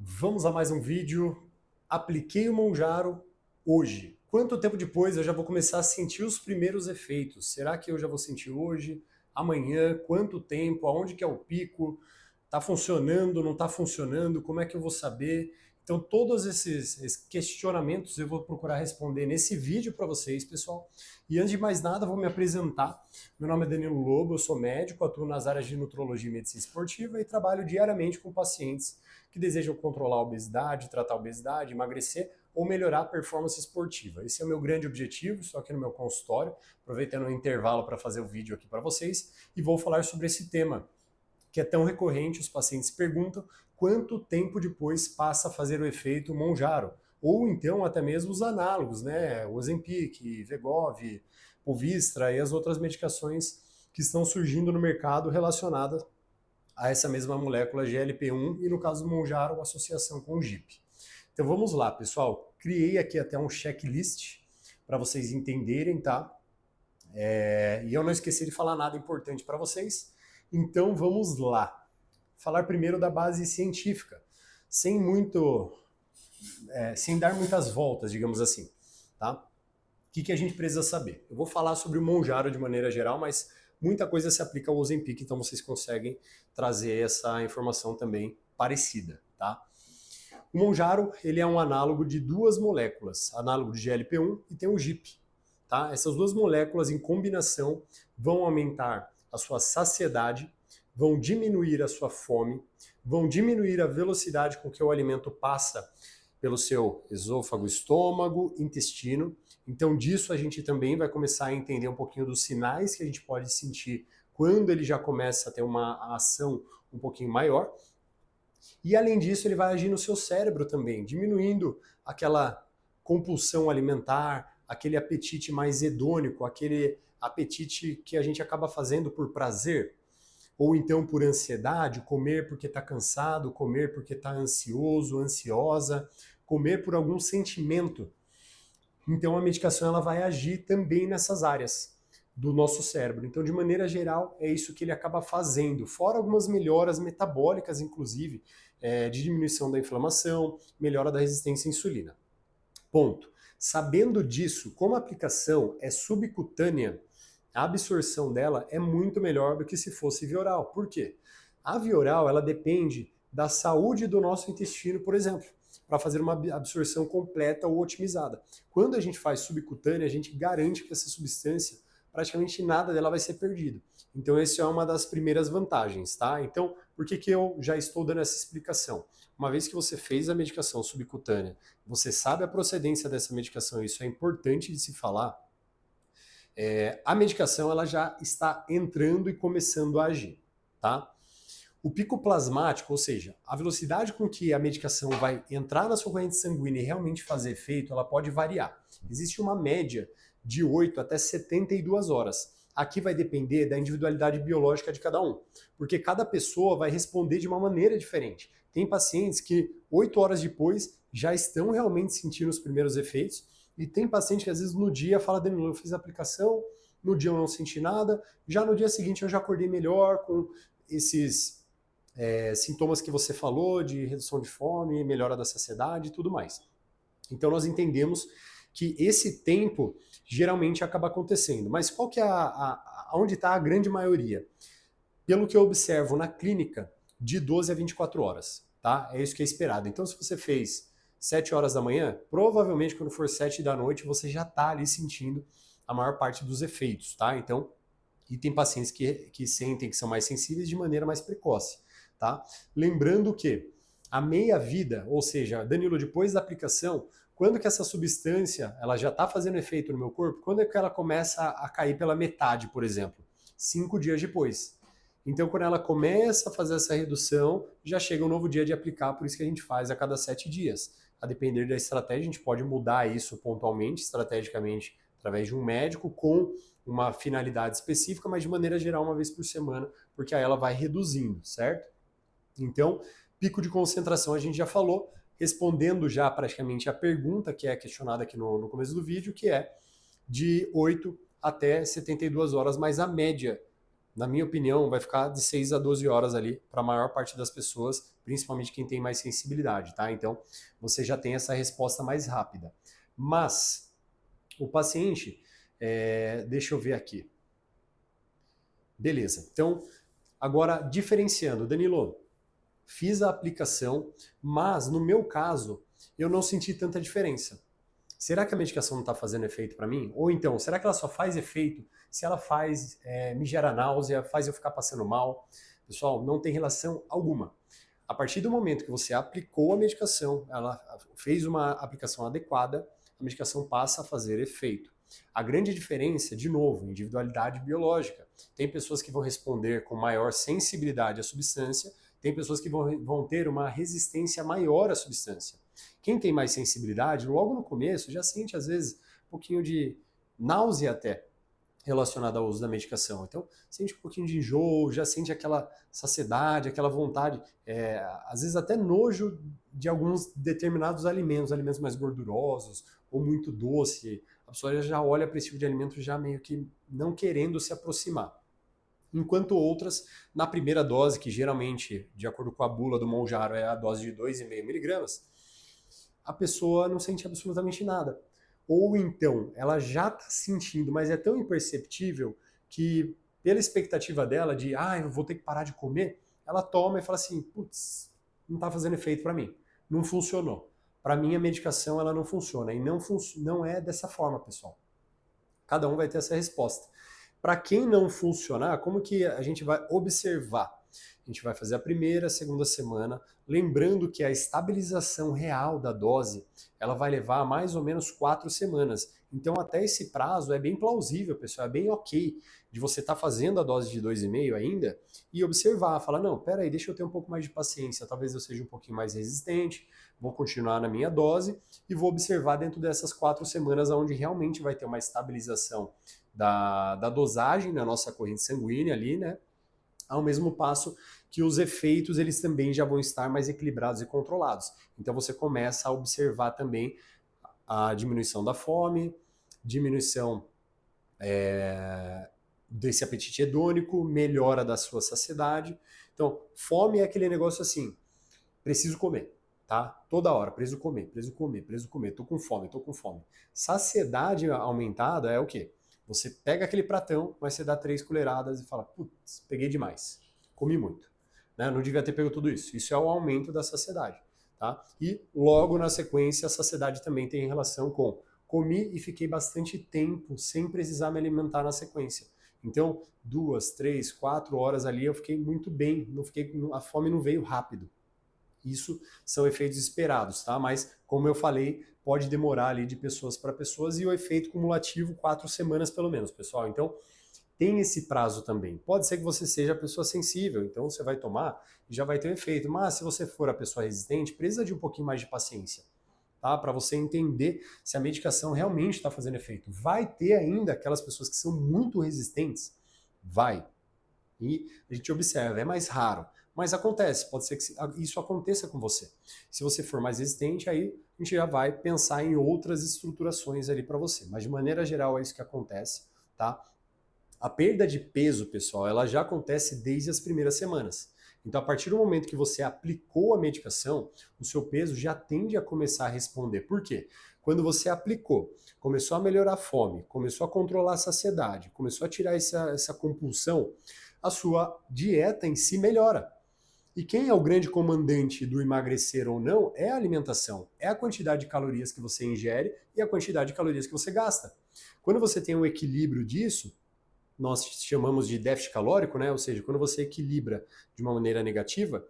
Vamos a mais um vídeo. Apliquei o Monjaro hoje. Quanto tempo depois eu já vou começar a sentir os primeiros efeitos? Será que eu já vou sentir hoje? Amanhã? Quanto tempo? Aonde que é o pico? Tá funcionando? Não tá funcionando? Como é que eu vou saber? Então todos esses questionamentos eu vou procurar responder nesse vídeo para vocês, pessoal. E antes de mais nada, vou me apresentar. Meu nome é Danilo Lobo, eu sou médico, atuo nas áreas de nutrologia e medicina esportiva e trabalho diariamente com pacientes que desejam controlar a obesidade, tratar a obesidade, emagrecer ou melhorar a performance esportiva. Esse é o meu grande objetivo, estou aqui no meu consultório, aproveitando o intervalo para fazer o vídeo aqui para vocês e vou falar sobre esse tema que é tão recorrente, os pacientes perguntam quanto tempo depois passa a fazer o efeito Monjaro, ou então até mesmo os análogos, né, o Ozempic, Wegovy, Pulvistra e as outras medicações que estão surgindo no mercado relacionadas a essa mesma molécula GLP-1 e, no caso do Monjaro, a associação com o GIP. Então vamos lá, pessoal. Criei aqui até um checklist para vocês entenderem, tá? E eu não esqueci de falar nada importante para vocês. Então vamos lá. Falar primeiro da base científica, sem sem dar muitas voltas, digamos assim, tá? O que a gente precisa saber? Eu vou falar sobre o Monjaro de maneira geral, mas muita coisa se aplica ao Ozempic, então vocês conseguem trazer essa informação também parecida, tá? O Monjaro, ele é um análogo de duas moléculas, análogo de GLP-1 e tem o GIP, tá? Essas duas moléculas em combinação vão aumentar a sua saciedade, vão diminuir a sua fome, vão diminuir a velocidade com que o alimento passa pelo seu esôfago, estômago, intestino. Então disso a gente também vai começar a entender um pouquinho dos sinais que a gente pode sentir quando ele já começa a ter uma ação um pouquinho maior. E além disso, ele vai agir no seu cérebro também, diminuindo aquela compulsão alimentar, aquele apetite mais hedônico, aquele apetite que a gente acaba fazendo por prazer, ou então por ansiedade, comer porque está cansado, comer porque está ansioso, ansiosa, comer por algum sentimento. Então a medicação ela vai agir também nessas áreas do nosso cérebro. Então, de maneira geral, é isso que ele acaba fazendo, fora algumas melhoras metabólicas, inclusive, de diminuição da inflamação, melhora da resistência à insulina. Ponto. Sabendo disso, como a aplicação é subcutânea, a absorção dela é muito melhor do que se fosse via oral. Por quê? A via oral, ela depende da saúde do nosso intestino, por exemplo, para fazer uma absorção completa ou otimizada. Quando a gente faz subcutânea, a gente garante que essa substância, praticamente nada dela vai ser perdido. Então, essa é uma das primeiras vantagens, tá? Então, por que eu já estou dando essa explicação? Uma vez que você fez a medicação subcutânea, você sabe a procedência dessa medicação, isso é importante de se falar, a medicação ela já está entrando e começando a agir, tá? O pico plasmático, ou seja, a velocidade com que a medicação vai entrar na sua corrente sanguínea e realmente fazer efeito, ela pode variar. Existe uma média de 8 até 72 horas. Aqui vai depender da individualidade biológica de cada um, porque cada pessoa vai responder de uma maneira diferente. Tem pacientes que 8 horas depois já estão realmente sentindo os primeiros efeitos, e tem paciente que às vezes no dia fala, Danilo, eu fiz a aplicação, no dia eu não senti nada, já no dia seguinte eu já acordei melhor com esses sintomas que você falou, de redução de fome, melhora da saciedade e tudo mais. Então nós entendemos que esse tempo geralmente acaba acontecendo. Mas qual que é onde está a grande maioria? Pelo que eu observo na clínica, de 12 a 24 horas. Tá? É isso que é esperado. Então se você fez 7 horas da manhã, provavelmente quando for 7 da noite você já está ali sentindo a maior parte dos efeitos. Tá? Então, e tem pacientes que sentem que são mais sensíveis de maneira mais precoce. Tá? Lembrando que a meia-vida, ou seja, Danilo, depois da aplicação, quando que essa substância ela já está fazendo efeito no meu corpo? Quando é que ela começa a cair pela metade, por exemplo? 5 dias depois. Então, quando ela começa a fazer essa redução, já chega um novo dia de aplicar, por isso que a gente faz a cada 7 dias. A depender da estratégia, a gente pode mudar isso pontualmente, estrategicamente, através de um médico, com uma finalidade específica, mas de maneira geral, uma vez por semana, porque aí ela vai reduzindo, certo? Então, pico de concentração a gente já falou, respondendo já praticamente a pergunta que é questionada aqui no começo do vídeo, que é de 8 até 72 horas, mas a média, na minha opinião, vai ficar de 6 a 12 horas ali para a maior parte das pessoas, principalmente quem tem mais sensibilidade, tá? Então, você já tem essa resposta mais rápida. Mas, o paciente, deixa eu ver aqui. Beleza, então, agora diferenciando, Danilo, fiz a aplicação, mas no meu caso, eu não senti tanta diferença. Será que a medicação não está fazendo efeito para mim? Ou então, será que ela só faz efeito se ela faz, me gera náusea, faz eu ficar passando mal? Pessoal, não tem relação alguma. A partir do momento que você aplicou a medicação, ela fez uma aplicação adequada, a medicação passa a fazer efeito. A grande diferença, de novo, individualidade biológica. Tem pessoas que vão responder com maior sensibilidade à substância, tem pessoas que vão ter uma resistência maior à substância. Quem tem mais sensibilidade, logo no começo, já sente, às vezes, um pouquinho de náusea até relacionada ao uso da medicação. Então, sente um pouquinho de enjoo, já sente aquela saciedade, aquela vontade, às vezes até nojo de alguns determinados alimentos, alimentos mais gordurosos ou muito doce. A pessoa já olha para esse tipo de alimento já meio que não querendo se aproximar. Enquanto outras, na primeira dose, que geralmente, de acordo com a bula do Mounjaro, é a dose de 2,5 miligramas, a pessoa não sente absolutamente nada. Ou então, ela já está sentindo, mas é tão imperceptível que, pela expectativa dela de, eu vou ter que parar de comer, ela toma e fala assim, putz, não está fazendo efeito para mim, não funcionou. Para mim, a medicação ela não funciona, e não é dessa forma, pessoal. Cada um vai ter essa resposta. Para quem não funcionar, como que a gente vai observar? A gente vai fazer a primeira, a segunda semana, lembrando que a estabilização real da dose, ela vai levar mais ou menos 4 semanas. Então, até esse prazo é bem plausível, pessoal, é bem ok de você estar fazendo a dose de 2,5 ainda e observar, falar, não, peraí, deixa eu ter um pouco mais de paciência, talvez eu seja um pouquinho mais resistente, vou continuar na minha dose e vou observar dentro dessas 4 semanas onde realmente vai ter uma estabilização da dosagem na nossa corrente sanguínea ali, né? Ao mesmo passo que os efeitos eles também já vão estar mais equilibrados e controlados. Então você começa a observar também a diminuição da fome, diminuição desse apetite hedônico, melhora da sua saciedade. Então, fome é aquele negócio assim, preciso comer, tá? Toda hora, preciso comer, preciso comer, preciso comer, tô com fome, tô com fome. Saciedade aumentada é o quê? Você pega aquele pratão, mas você dá 3 colheradas e fala, putz, peguei demais, comi muito. Né? Não devia ter pego tudo isso. Isso é o aumento da saciedade. Tá? E logo na sequência, a saciedade também tem relação com comi e fiquei bastante tempo sem precisar me alimentar na sequência. Então, 2, 3, 4 horas ali eu fiquei muito bem, a fome não veio rápido. Isso são efeitos esperados, tá? Mas, como eu falei, pode demorar ali de pessoas para pessoas e o efeito cumulativo 4 semanas pelo menos, pessoal. Então, tem esse prazo também. Pode ser que você seja a pessoa sensível, então você vai tomar e já vai ter um efeito. Mas se você for a pessoa resistente, precisa de um pouquinho mais de paciência, tá? Para você entender se a medicação realmente está fazendo efeito. Vai ter ainda aquelas pessoas que são muito resistentes? Vai. E a gente observa, é mais raro. Mas acontece, pode ser que isso aconteça com você. Se você for mais resistente, aí a gente já vai pensar em outras estruturações ali para você. Mas de maneira geral é isso que acontece, tá? A perda de peso, pessoal, ela já acontece desde as primeiras semanas. Então, a partir do momento que você aplicou a medicação, o seu peso já tende a começar a responder. Por quê? Quando você aplicou, começou a melhorar a fome, começou a controlar a saciedade, começou a tirar essa compulsão, a sua dieta em si melhora. E quem é o grande comandante do emagrecer ou não é a alimentação, é a quantidade de calorias que você ingere e a quantidade de calorias que você gasta. Quando você tem um equilíbrio disso, nós chamamos de déficit calórico, né? Ou seja, quando você equilibra de uma maneira negativa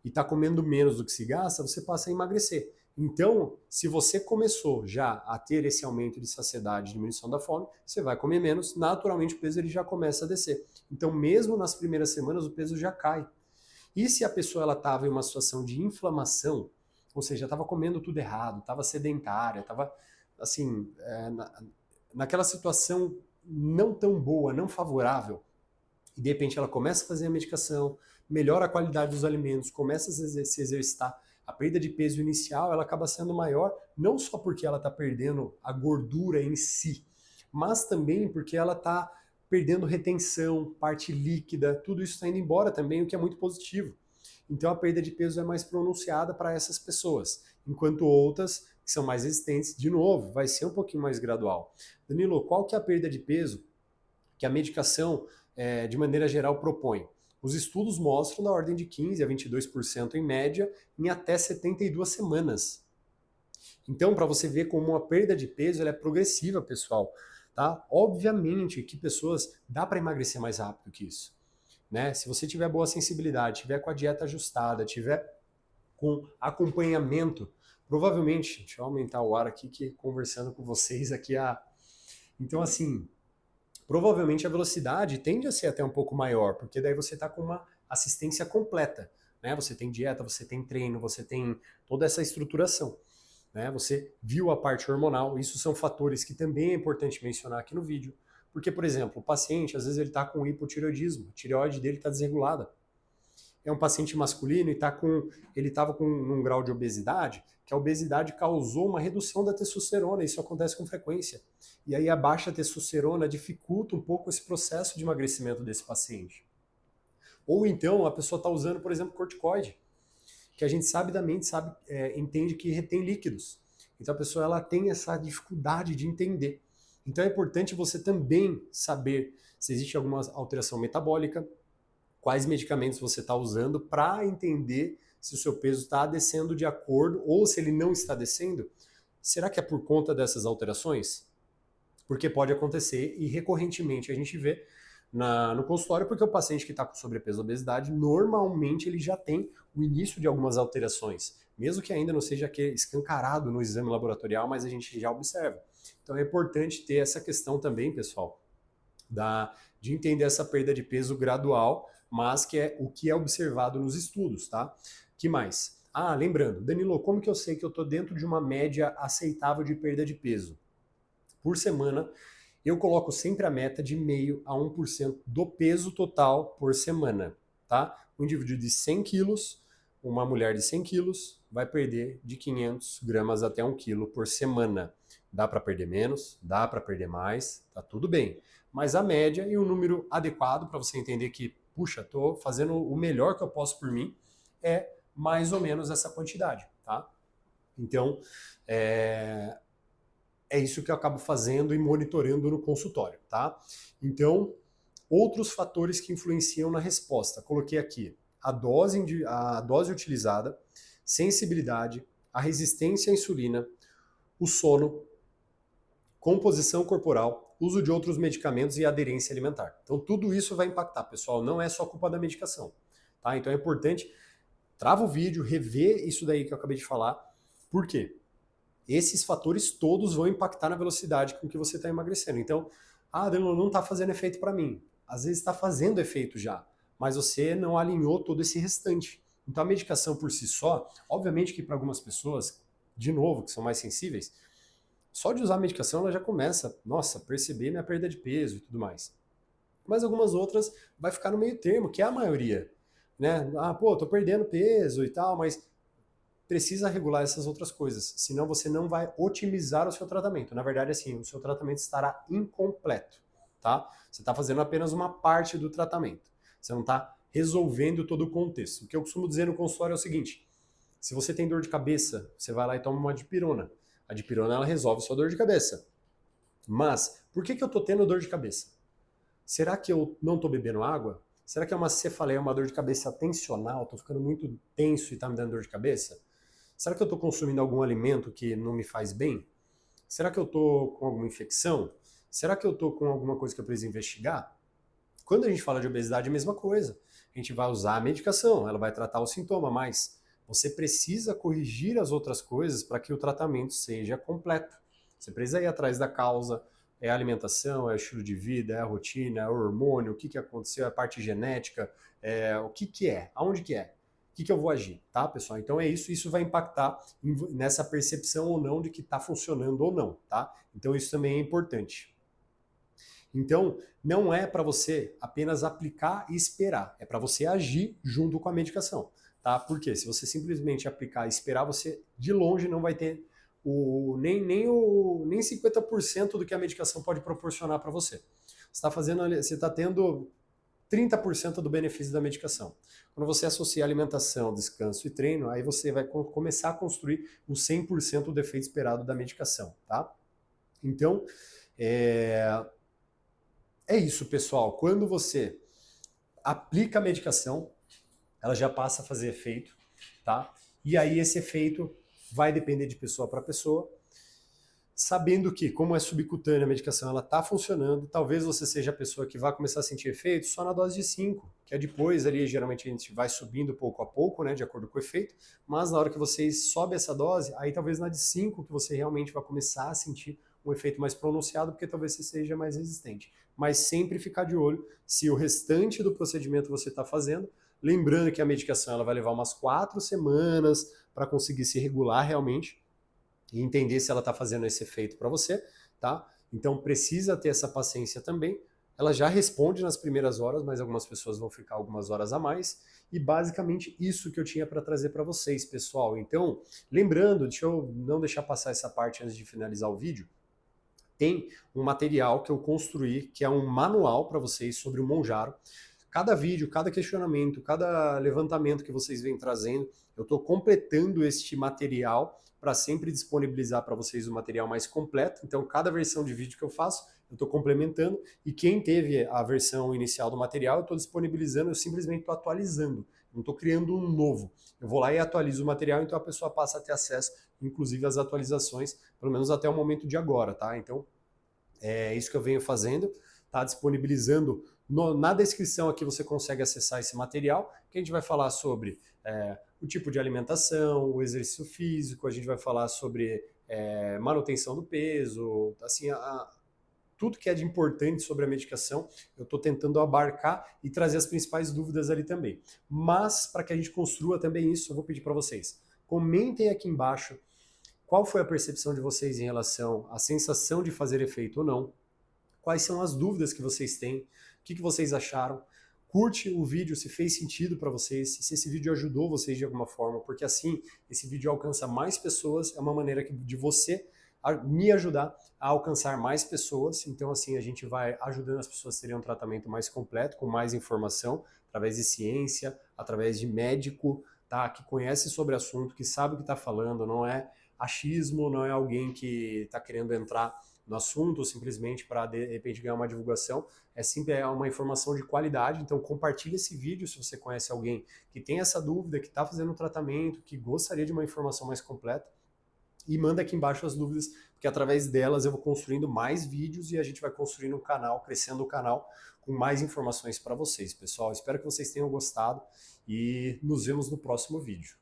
e está comendo menos do que se gasta, você passa a emagrecer. Então, se você começou já a ter esse aumento de saciedade, diminuição da fome, você vai comer menos, naturalmente o peso ele já começa a descer. Então, mesmo nas primeiras semanas, o peso já cai. E se a pessoa ela estava em uma situação de inflamação, ou seja, estava comendo tudo errado, estava sedentária, estava assim, naquela situação não tão boa, não favorável, e de repente ela começa a fazer a medicação, melhora a qualidade dos alimentos, começa a se exercitar, a perda de peso inicial ela acaba sendo maior, não só porque ela está perdendo a gordura em si, mas também porque ela está perdendo retenção, parte líquida, tudo isso está indo embora também, o que é muito positivo. Então a perda de peso é mais pronunciada para essas pessoas, enquanto outras que são mais resistentes, de novo, vai ser um pouquinho mais gradual. Danilo, qual que é a perda de peso que a medicação, de maneira geral, propõe? Os estudos mostram na ordem de 15 a 22% em média em até 72 semanas. Então, para você ver como uma perda de peso ela é progressiva, pessoal, tá? Obviamente que pessoas dá para emagrecer mais rápido que isso, né? Se você tiver boa sensibilidade, tiver com a dieta ajustada, tiver com acompanhamento, provavelmente, deixa eu aumentar o ar aqui que conversando com vocês aqui então assim, provavelmente a velocidade tende a ser até um pouco maior, porque daí você está com uma assistência completa, né? Você tem dieta, você tem treino, você tem toda essa estruturação, né? Você viu a parte hormonal, isso são fatores que também é importante mencionar aqui no vídeo, porque, por exemplo, o paciente, às vezes ele está com hipotireoidismo, a tireoide dele está desregulada. É um paciente masculino e ele estava com um grau de obesidade, que a obesidade causou uma redução da testosterona, isso acontece com frequência. E aí a baixa testosterona dificulta um pouco esse processo de emagrecimento desse paciente. Ou então a pessoa está usando, por exemplo, corticoide, que a gente sabidamente entende que retém líquidos. Então a pessoa ela tem essa dificuldade de entender. Então é importante você também saber se existe alguma alteração metabólica, quais medicamentos você está usando para entender se o seu peso está descendo de acordo ou se ele não está descendo. Será que é por conta dessas alterações? Porque pode acontecer e recorrentemente a gente vê no consultório, porque o paciente que está com sobrepeso ou obesidade, normalmente ele já tem o início de algumas alterações, mesmo que ainda não seja escancarado no exame laboratorial, mas a gente já observa. Então é importante ter essa questão também, pessoal, de entender essa perda de peso gradual, mas que é o que é observado nos estudos, tá? Que mais? Lembrando, Danilo, como que eu sei que eu estou dentro de uma média aceitável de perda de peso? Por semana, eu coloco sempre a meta de 0,5% a 1% do peso total por semana, tá? Um indivíduo de 100 quilos, uma mulher de 100 quilos, vai perder de 500 gramas até 1 quilo por semana. Dá para perder menos, dá para perder mais, tá tudo bem. Mas a média e o número adequado para você entender que, puxa, estou fazendo o melhor que eu posso por mim, é mais ou menos essa quantidade, tá? Então, é isso que eu acabo fazendo e monitorando no consultório, tá? Então, outros fatores que influenciam na resposta. Coloquei aqui a dose utilizada, sensibilidade, a resistência à insulina, o sono, composição corporal, uso de outros medicamentos e aderência alimentar. Então, tudo isso vai impactar, pessoal. Não é só culpa da medicação, tá? Então, é importante, trava o vídeo, rever isso daí que eu acabei de falar. Por quê? Esses fatores todos vão impactar na velocidade com que você está emagrecendo. Então, Danilo, não está fazendo efeito para mim. Às vezes está fazendo efeito já, mas você não alinhou todo esse restante. Então, a medicação por si só, obviamente que para algumas pessoas, de novo, que são mais sensíveis, só de usar a medicação ela já começa, nossa, perceber minha perda de peso e tudo mais. Mas algumas outras vai ficar no meio termo, que é a maioria. Né? Tô perdendo peso e tal, mas precisa regular essas outras coisas, senão você não vai otimizar o seu tratamento. Na verdade, assim, o seu tratamento estará incompleto, tá? Você está fazendo apenas uma parte do tratamento. Você não está resolvendo todo o contexto. O que eu costumo dizer no consultório é o seguinte: se você tem dor de cabeça, você vai lá e toma uma dipirona. A dipirona ela resolve sua dor de cabeça. Mas por que eu estou tendo dor de cabeça? Será que eu não estou bebendo água? Será que é uma cefaleia, uma dor de cabeça tensional? Estou ficando muito tenso e está me dando dor de cabeça? Será que eu estou consumindo algum alimento que não me faz bem? Será que eu estou com alguma infecção? Será que eu estou com alguma coisa que eu preciso investigar? Quando a gente fala de obesidade, é a mesma coisa. A gente vai usar a medicação, ela vai tratar o sintoma, mas você precisa corrigir as outras coisas para que o tratamento seja completo. Você precisa ir atrás da causa, é a alimentação, é o estilo de vida, é a rotina, é o hormônio, o que aconteceu, é a parte genética, o que é, aonde que é. O que eu vou agir, tá, pessoal? Então é isso vai impactar nessa percepção ou não de que está funcionando ou não, tá? Então isso também é importante. Então, não é para você apenas aplicar e esperar, é para você agir junto com a medicação, tá? Porque se você simplesmente aplicar e esperar, você de longe não vai ter nem 50% do que a medicação pode proporcionar para você. Você está tendo 30% do benefício da medicação. Quando você associa alimentação, descanso e treino, aí você vai começar a construir o 100% do efeito esperado da medicação, tá? Então, é isso, pessoal. Quando você aplica a medicação, ela já passa a fazer efeito, tá? E aí esse efeito vai depender de pessoa para pessoa, sabendo que, como é subcutânea a medicação, ela está funcionando, talvez você seja a pessoa que vai começar a sentir efeito só na dose de 5, que é depois ali, geralmente a gente vai subindo pouco a pouco, né, de acordo com o efeito, mas na hora que você sobe essa dose, aí talvez na de 5 que você realmente vai começar a sentir um efeito mais pronunciado, porque talvez você seja mais resistente. Mas sempre ficar de olho se o restante do procedimento você está fazendo, lembrando que a medicação ela vai levar umas 4 semanas para conseguir se regular realmente, e entender se ela está fazendo esse efeito para você, tá? Então precisa ter essa paciência também. Ela já responde nas primeiras horas, mas algumas pessoas vão ficar algumas horas a mais. E basicamente isso que eu tinha para trazer para vocês, pessoal. Então, lembrando, deixa eu não deixar passar essa parte antes de finalizar o vídeo. Tem um material que eu construí, que é um manual para vocês sobre o Monjaro. Cada vídeo, cada questionamento, cada levantamento que vocês vêm trazendo, eu estou completando este material para sempre disponibilizar para vocês o material mais completo. Então, cada versão de vídeo que eu faço, eu estou complementando. E quem teve a versão inicial do material, eu estou disponibilizando, eu simplesmente estou atualizando. Não estou criando um novo. Eu vou lá e atualizo o material, então a pessoa passa a ter acesso, inclusive, às atualizações, pelo menos até o momento de agora, tá? Então, é isso que eu venho fazendo, tá? Disponibilizando na descrição aqui você consegue acessar esse material, que a gente vai falar sobre o tipo de alimentação, o exercício físico, a gente vai falar sobre manutenção do peso, assim, tudo que é de importante sobre a medicação, eu estou tentando abarcar e trazer as principais dúvidas ali também. Mas, para que a gente construa também isso, eu vou pedir para vocês, comentem aqui embaixo qual foi a percepção de vocês em relação à sensação de fazer efeito ou não, quais são as dúvidas que vocês têm, o que vocês acharam. Curte o vídeo se fez sentido para vocês, se esse vídeo ajudou vocês de alguma forma, porque assim esse vídeo alcança mais pessoas, é uma maneira de você me ajudar a alcançar mais pessoas, então assim a gente vai ajudando as pessoas a terem um tratamento mais completo, com mais informação, através de ciência, através de médico, tá, que conhece sobre o assunto, que sabe o que está falando, não é achismo, não é alguém que está querendo entrar no assunto, simplesmente para de repente ganhar uma divulgação, é uma informação de qualidade, então compartilhe esse vídeo se você conhece alguém que tem essa dúvida, que está fazendo um tratamento, que gostaria de uma informação mais completa, e manda aqui embaixo as dúvidas, porque através delas eu vou construindo mais vídeos e a gente vai construindo um canal, crescendo o canal com mais informações para vocês, pessoal. Espero que vocês tenham gostado e nos vemos no próximo vídeo.